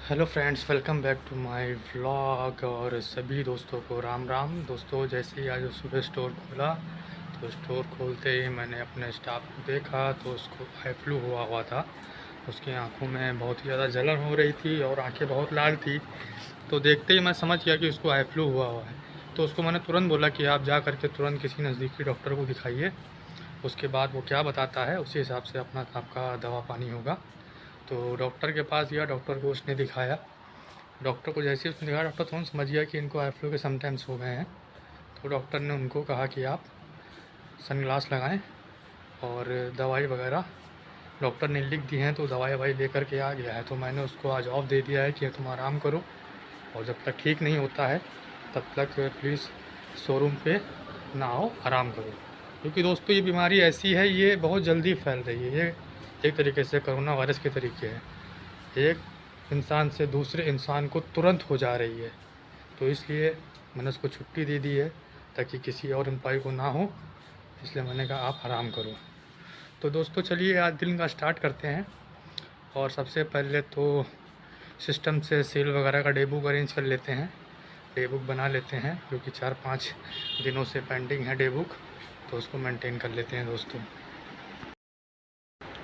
Hello friends, welcome back to my vlog. और सभी दोस्तों को राम राम। दोस्तों, जैसे ही आज सुबह स्टोर खोला तो स्टोर खोलते ही मैंने अपने स्टाफ को देखा तो उसको आई फ्लू हुआ था। उसकी आंखों में बहुत ही ज़्यादा जलन हो रही थी और आंखें बहुत लाल थी। तो देखते ही मैं समझ गया कि उसको आई फ्लू हुआ है। तो उसको मैंने तुरंत बोला कि आप जा करके तुरंत किसी नज़दीकी डॉक्टर को दिखाइए। उसके बाद वो क्या बताता है उसी हिसाब से अपना आपका दवा पानी होगा। तो डॉक्टर के पास गया, डॉक्टर को उसने दिखाया। डॉक्टर को जैसे ही उसने देखा, डॉक्टर तुरंत समझ गया कि इनको आई फ्लू के समटाइम्स हो गए हैं। तो डॉक्टर ने उनको कहा कि आप सनग्लास लगाएं और दवाई वगैरह डॉक्टर ने लिख दी हैं। तो दवाई ववाई लेकर के आ गया है। तो मैंने उसको आज ऑफ दे दिया है कि तुम आराम करो और जब तक ठीक नहीं होता है तब तक प्लीज़ शोरूम पे ना आओ, आराम करो। क्योंकि दोस्तों ये बीमारी ऐसी है, ये बहुत जल्दी फैल रही है। ये एक तरीके से कोरोना वायरस के तरीके है, एक इंसान से दूसरे इंसान को तुरंत हो जा रही है। तो इसलिए मैंने उसको छुट्टी दे दी है ताकि किसी और एम्प्लॉय को ना हो। इसलिए मैंने कहा आप आराम करो। तो दोस्तों चलिए आज दिन का स्टार्ट करते हैं। और सबसे पहले तो सिस्टम से सेल वगैरह का डे बुक अरेंज कर लेते हैं, डे बुक बना लेते हैं, क्योंकि 4-5 दिनों से पेंडिंग है डे बुक। तो उसको मेंटेन कर लेते हैं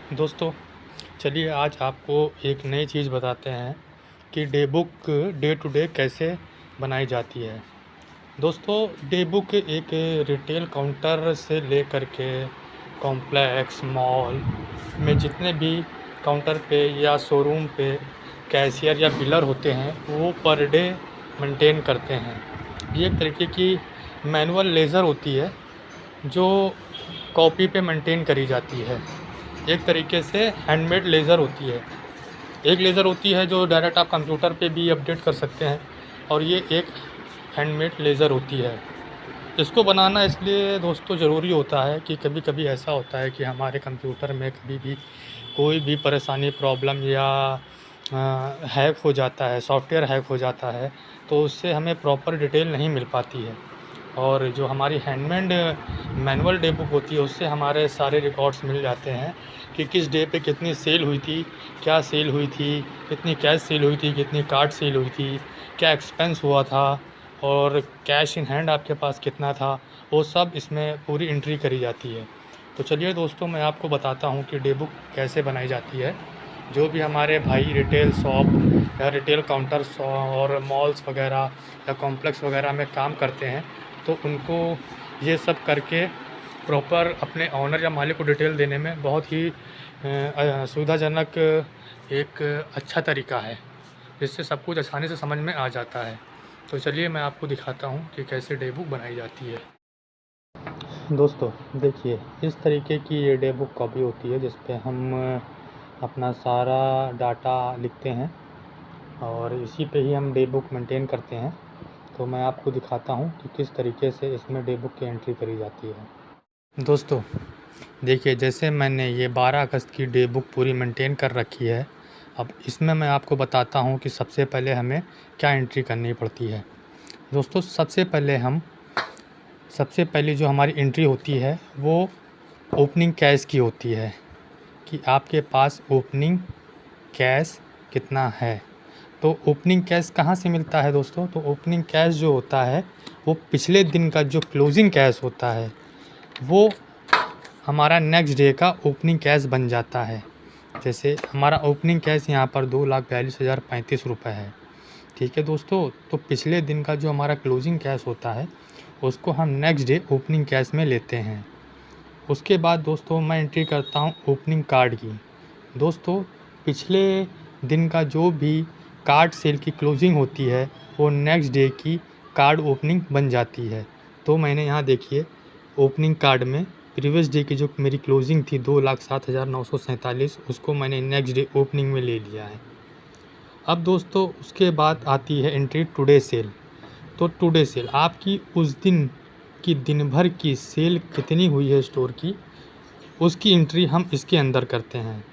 दोस्तों चलिए आज आपको एक नई चीज़ बताते हैं कि day book day to day कैसे बनाई जाती है। दोस्तों डे बुक एक रिटेल काउंटर से लेकर के कॉम्प्लेक्स मॉल में जितने भी काउंटर पे या शोरूम पे कैशियर या बिलर होते हैं वो पर डे मेंटेन करते हैं। ये एक तरीके की मैनुअल लेज़र होती है जो कॉपी पे मेंटेन करी जाती है। एक तरीके से हैंडमेड लेज़र होती है। एक लेज़र होती है जो डायरेक्ट आप कंप्यूटर पे भी अपडेट कर सकते हैं, और ये एक हैंडमेड लेज़र होती है। इसको बनाना इसलिए दोस्तों ज़रूरी होता है कि कभी कभी ऐसा होता है कि हमारे कंप्यूटर में कभी भी कोई भी परेशानी, प्रॉब्लम या हैक हो जाता है, सॉफ्टवेयर हैक हो जाता है, तो उससे हमें प्रॉपर डिटेल नहीं मिल पाती है। और जो हमारी हैंडमेड मैनुअल डे बुक होती है उससे हमारे सारे रिकॉर्ड्स मिल जाते हैं कि किस डे पे कितनी सेल हुई थी, क्या सेल हुई थी, कितनी कैश सेल हुई थी, कितनी कार्ड सेल हुई थी, क्या एक्सपेंस हुआ था और कैश इन हैंड आपके पास कितना था। वो सब इसमें पूरी एंट्री करी जाती है। तो चलिए दोस्तों मैं आपको बताता हूँ कि डे बुक कैसे बनाई जाती है। जो भी हमारे भाई रिटेल शॉप या रिटेल काउंटर्स और मॉल्स वगैरह या कॉम्प्लेक्स वगैरह में काम करते हैं तो उनको ये सब करके प्रॉपर अपने ऑनर या मालिक को डिटेल देने में बहुत ही सुविधाजनक एक अच्छा तरीका है, जिससे सब कुछ आसानी से समझ में आ जाता है। तो चलिए मैं आपको दिखाता हूँ कि कैसे डे बुक बनाई जाती है। दोस्तों देखिए, इस तरीके की ये डे बुक कॉपी होती है जिस पे हम अपना सारा डाटा लिखते हैं और इसी पे ही हम डे बुक मेंटेन करते हैं। तो मैं आपको दिखाता हूँ कि किस तरीके से इसमें डे बुक की एंट्री करी जाती है। दोस्तों देखिए, जैसे मैंने ये 12 अगस्त की डे बुक पूरी मेंटेन कर रखी है। अब इसमें मैं आपको बताता हूँ कि सबसे पहले हमें क्या एंट्री करनी पड़ती है। दोस्तों सबसे पहली जो हमारी एंट्री होती है वो ओपनिंग कैश की होती है कि आपके पास ओपनिंग कैश कितना है। तो ओपनिंग कैश कहाँ से मिलता है दोस्तों? तो ओपनिंग कैश जो होता है वो पिछले दिन का जो क्लोजिंग कैश होता है वो हमारा नेक्स्ट डे का ओपनिंग कैश बन जाता है। जैसे हमारा ओपनिंग कैश यहाँ पर 2,42,035 रुपये है। ठीक है दोस्तों, तो पिछले दिन का जो हमारा क्लोजिंग कैश होता है उसको हम नेक्स्ट डे ओपनिंग कैश में लेते हैं। उसके बाद दोस्तों मैं एंट्री करता हूँ ओपनिंग कार्ड की। दोस्तों पिछले दिन का जो भी कार्ड सेल की क्लोजिंग होती है वो नेक्स्ट डे की कार्ड ओपनिंग बन जाती है। तो मैंने यहाँ देखिए ओपनिंग कार्ड में प्रीवियस डे की जो मेरी क्लोजिंग थी 2,07,947, उसको मैंने नेक्स्ट डे ओपनिंग में ले लिया है। अब दोस्तों उसके बाद आती है एंट्री टुडे सेल। तो टुडे सेल आपकी उस दिन की दिन भर की सेल कितनी हुई है स्टोर की, उसकी एंट्री हम इसके अंदर करते हैं।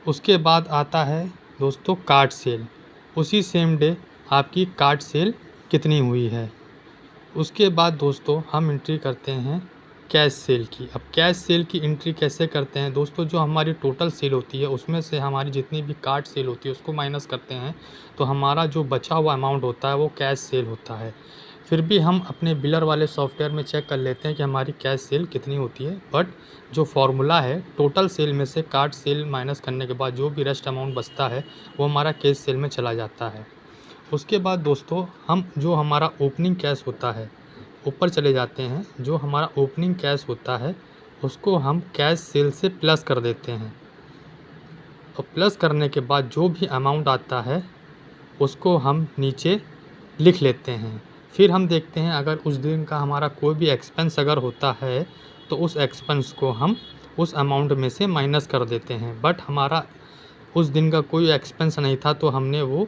उसके बाद आता है दोस्तों कार्ड सेल। उसी सेम डे आपकी कार्ड सेल कितनी हुई है। उसके बाद दोस्तों हम एंट्री करते हैं कैश सेल की। अब कैश सेल की एंट्री कैसे करते हैं दोस्तों, जो हमारी टोटल सेल होती है उसमें से हमारी जितनी भी कार्ड सेल होती है उसको माइनस करते हैं, तो हमारा जो बचा हुआ अमाउंट होता है वो कैश सेल होता है। फिर भी हम अपने बिलर वाले सॉफ्टवेयर में चेक कर लेते हैं कि हमारी कैश सेल कितनी होती है, बट जो फॉर्मूला है टोटल सेल में से कार्ड सेल माइनस करने के बाद जो भी रेस्ट अमाउंट बचता है वो हमारा कैश सेल में चला जाता है। उसके बाद दोस्तों हम जो हमारा ओपनिंग कैश होता है ऊपर चले जाते हैं, जो हमारा ओपनिंग कैश होता है उसको हम कैश सेल से प्लस कर देते हैं, और प्लस करने के बाद जो भी अमाउंट आता है उसको हम नीचे लिख लेते हैं। फिर हम देखते हैं अगर उस दिन का हमारा कोई भी एक्सपेंस अगर होता है तो उस एक्सपेंस को हम उस अमाउंट में से माइनस कर देते हैं, बट हमारा उस दिन का कोई एक्सपेंस नहीं था तो हमने वो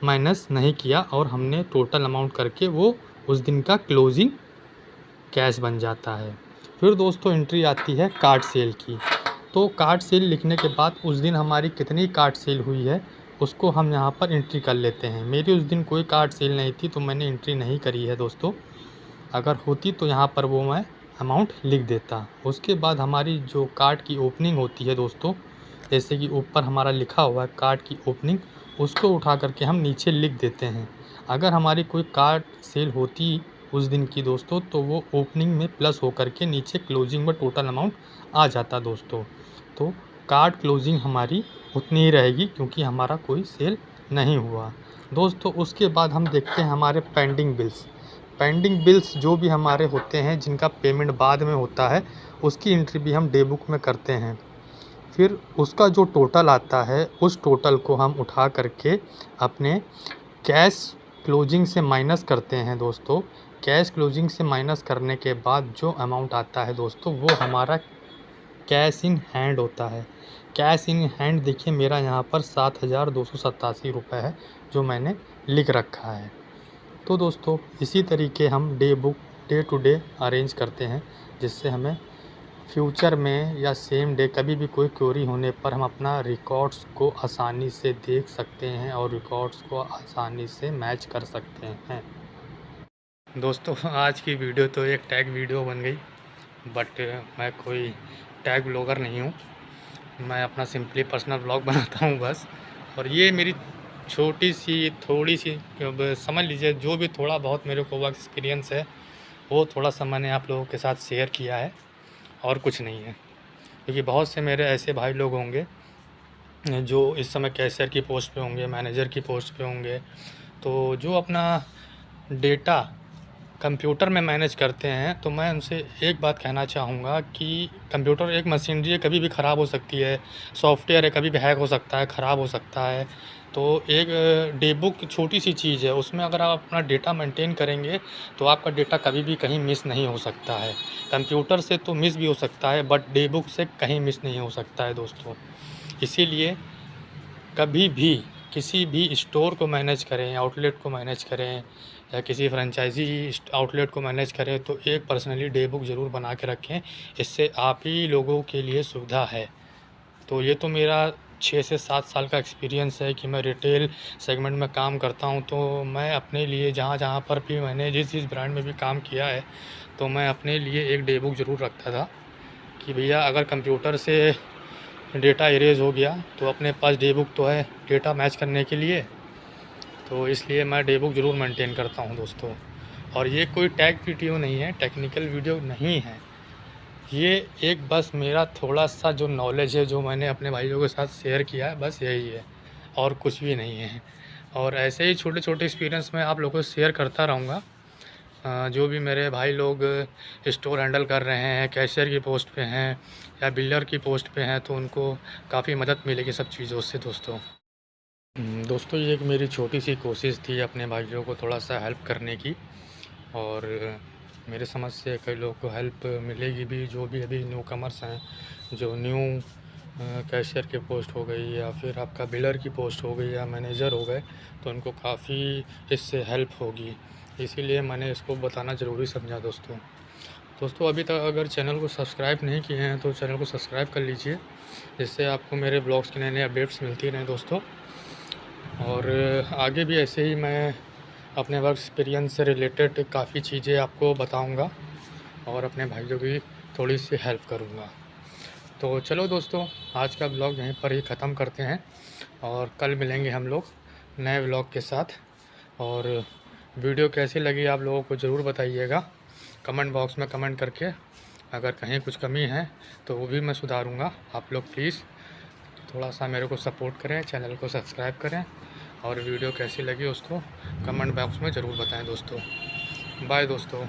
माइनस नहीं किया और हमने टोटल अमाउंट करके वो उस दिन का क्लोजिंग कैश बन जाता है। फिर दोस्तों एंट्री आती है कार्ड सेल की। तो कार्ड सेल लिखने के बाद उस दिन हमारी कितनी कार्ड सेल हुई है उसको हम यहाँ पर एंट्री कर लेते हैं। मेरी उस दिन कोई कार्ड सेल नहीं थी तो मैंने एंट्री नहीं करी है दोस्तों, अगर होती तो यहाँ पर वो मैं अमाउंट लिख देता। उसके बाद हमारी जो कार्ड की ओपनिंग होती है दोस्तों, जैसे कि ऊपर हमारा लिखा हुआ है कार्ड की ओपनिंग, उसको उठा करके हम नीचे लिख देते हैं। अगर हमारी कोई कार्ड सेल होती उस दिन की दोस्तों तो वो ओपनिंग में प्लस होकर के नीचे क्लोजिंग में टोटल अमाउंट आ जाता दोस्तों। तो कार्ड क्लोजिंग हमारी उतनी ही रहेगी क्योंकि हमारा कोई सेल नहीं हुआ दोस्तों। उसके बाद हम देखते हैं हमारे पेंडिंग बिल्स। पेंडिंग बिल्स जो भी हमारे होते हैं जिनका पेमेंट बाद में होता है उसकी एंट्री भी हम डे बुक में करते हैं। फिर उसका जो टोटल आता है उस टोटल को हम उठा करके अपने कैश क्लोजिंग से माइनस करते हैं दोस्तों। कैश क्लोजिंग से माइनस करने के बाद जो अमाउंट आता है दोस्तों वो हमारा कैश इन हैंड होता है। कैश इन हैंड देखिए मेरा यहाँ पर 7,287 रुपये है जो मैंने लिख रखा है। तो दोस्तों इसी तरीके हम डे टू डे अरेंज करते हैं, जिससे हमें फ्यूचर में या सेम डे कभी भी कोई क्वेरी होने पर हम अपना रिकॉर्ड्स को आसानी से देख सकते हैं और रिकॉर्ड्स को आसानी से मैच कर सकते हैं। दोस्तों आज की वीडियो तो एक टैग वीडियो बन गई, बट मैं कोई टैग ब्लॉगर नहीं हूँ, मैं अपना सिंपली पर्सनल ब्लॉग बनाता हूँ बस। और ये मेरी छोटी सी थोड़ी सी समझ लीजिए जो भी थोड़ा बहुत मेरे को वर्क एक्सपीरियंस है वो थोड़ा सा मैंने आप लोगों के साथ शेयर किया है और कुछ नहीं है। क्योंकि बहुत से मेरे ऐसे भाई लोग होंगे जो इस समय कैशियर की पोस्ट पे होंगे, मैनेजर की पोस्ट पे होंगे, तो जो अपना डेटा कंप्यूटर में मैनेज करते हैं। तो मैं उनसे एक बात कहना चाहूँगा कि कंप्यूटर एक मशीनरी है, कभी भी ख़राब हो सकती है, सॉफ्टवेयर है कभी भी हैक हो सकता है, ख़राब हो सकता है। तो एक डे बुक छोटी सी चीज़ है, उसमें अगर आप अपना डेटा मेंटेन करेंगे तो आपका डेटा कभी भी कहीं मिस नहीं हो सकता है। कंप्यूटर से तो मिस भी हो सकता है बट डे बुक से कहीं मिस नहीं हो सकता है दोस्तों। इसीलिए कभी भी किसी भी स्टोर को मैनेज करें, आउटलेट को मैनेज करें या किसी फ्रेंचाइजी आउटलेट को मैनेज करें तो एक पर्सनली डे बुक ज़रूर बना के रखें, इससे आप ही लोगों के लिए सुविधा है। तो ये तो मेरा 6 से 7 साल का एक्सपीरियंस है कि मैं रिटेल सेगमेंट में काम करता हूँ। तो मैं अपने लिए जहाँ पर भी मैंने जिस ब्रांड में भी काम किया है तो मैं अपने लिए एक डे बुक ज़रूर रखता था कि भैया अगर कंप्यूटर से डेटा इरेज हो गया तो अपने पास डे बुक तो है डेटा मैच करने के लिए। तो इसलिए मैं डे बुक ज़रूर मेंटेन करता हूं दोस्तों। और ये कोई टैग वीडियो नहीं है, टेक्निकल वीडियो नहीं है, ये एक बस मेरा थोड़ा सा जो नॉलेज है जो मैंने अपने भाइयों के साथ शेयर किया है, बस यही है और कुछ भी नहीं है। और ऐसे ही छोटे छोटे एक्सपीरियंस मैं आप लोगों से शेयर करता रहूँगा। जो भी मेरे भाई लोग स्टोर हैंडल कर रहे हैं, कैशियर की पोस्ट पे हैं या बिल्डर की पोस्ट पे हैं, तो उनको काफ़ी मदद मिलेगी सब चीज़ों से दोस्तों। दोस्तों ये एक मेरी छोटी सी कोशिश थी अपने भाइयों को थोड़ा सा हेल्प करने की, और मेरे समझ से कई लोगों को हेल्प मिलेगी भी, जो भी अभी न्यू कमर्स हैं, जो न्यू कैशियर की पोस्ट हो गई या फिर आपका बिल्डर की पोस्ट हो गई या मैनेजर हो गए, तो उनको काफ़ी इससे हेल्प होगी। इसीलिए मैंने इसको बताना ज़रूरी समझा दोस्तों। अभी तक अगर चैनल को सब्सक्राइब नहीं किए हैं तो चैनल को सब्सक्राइब कर लीजिए, जिससे आपको मेरे ब्लॉग्स की नए नए अपडेट्स मिलती रहें दोस्तों। और आगे भी ऐसे ही मैं अपने वर्क एक्सपीरियंस से रिलेटेड काफ़ी चीज़ें आपको बताऊंगा और अपने भाइयों की थोड़ी सी हेल्प करूँगा। तो चलो दोस्तों, आज का ब्लॉग यहीं पर ही ख़त्म करते हैं और कल मिलेंगे हम लोग नए ब्लॉग के साथ। और वीडियो कैसी लगी आप लोगों को ज़रूर बताइएगा कमेंट बॉक्स में कमेंट करके। अगर कहीं कुछ कमी है तो वो भी मैं सुधारूँगा। आप लोग प्लीज़ थोड़ा सा मेरे को सपोर्ट करें, चैनल को सब्सक्राइब करें और वीडियो कैसी लगी उसको कमेंट बॉक्स में ज़रूर बताएं दोस्तों। बाय दोस्तों।